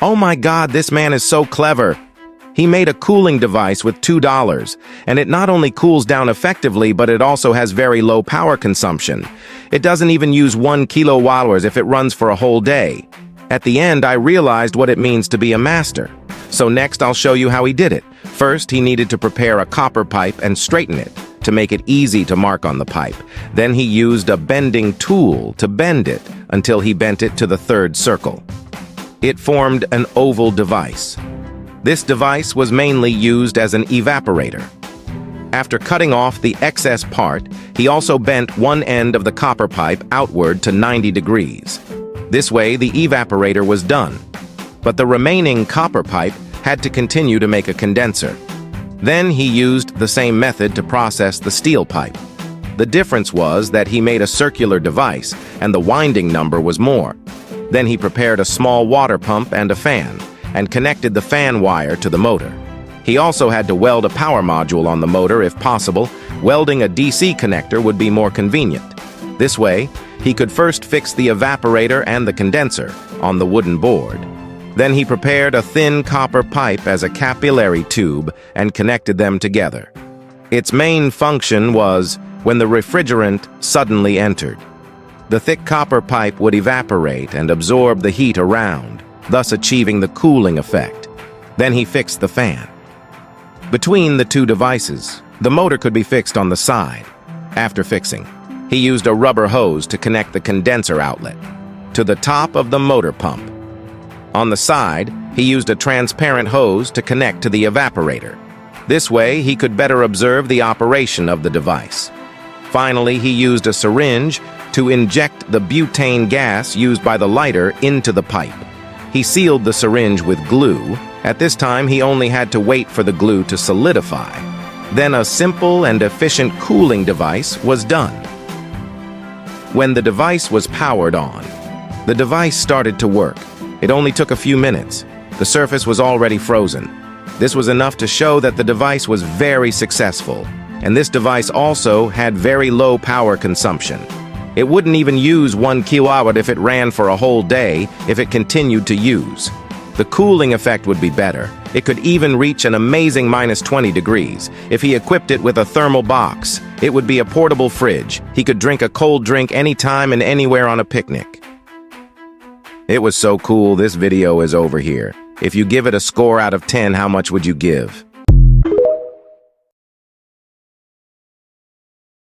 Oh my God, this man is so clever. He made a cooling device with $2, and it not only cools down effectively, but it also has very low power consumption. It doesn't even use 1 kilowatt if it runs for a whole day. At the end, I realized what it means to be a master. So next, I'll show you how he did it. First, he needed to prepare a copper pipe and straighten it to make it easy to mark on the pipe. Then he used a bending tool to bend it until he bent it to the third circle. It formed an oval device. This device was mainly used as an evaporator. After cutting off the excess part, he also bent one end of the copper pipe outward to 90 degrees. This way, the evaporator was done, but the remaining copper pipe had to continue to make a condenser. Then he used the same method to process the steel pipe. The difference was that he made a circular device, and the winding number was more. Then he prepared a small water pump and a fan, and connected the fan wire to the motor. He also had to weld a power module on the motor if possible. Welding a DC connector would be more convenient. This way, he could first fix the evaporator and the condenser on the wooden board. Then he prepared a thin copper pipe as a capillary tube and connected them together. Its main function was when the refrigerant suddenly entered. The thick copper pipe would evaporate and absorb the heat around, thus achieving the cooling effect. Then he fixed the fan. Between the two devices, the motor could be fixed on the side. After fixing, he used a rubber hose to connect the condenser outlet to the top of the motor pump. On the side, he used a transparent hose to connect to the evaporator. This way, he could better observe the operation of the device. Finally, he used a syringe to inject the butane gas used by the lighter into the pipe. He sealed the syringe with glue. At this time, he only had to wait for the glue to solidify. Then a simple and efficient cooling device was done. When the device was powered on, the device started to work. It only took a few minutes. The surface was already frozen. This was enough to show that the device was very successful, and this device also had very low power consumption. It wouldn't even use 1 kilowatt if it ran for a whole day if it continued to use. The cooling effect would be better. It could even reach an amazing -20 degrees. If he equipped it with a thermal box, it would be a portable fridge. He could drink a cold drink anytime and anywhere on a picnic. It was so cool, this video is over here. If you give it a score out of 10, how much would you give?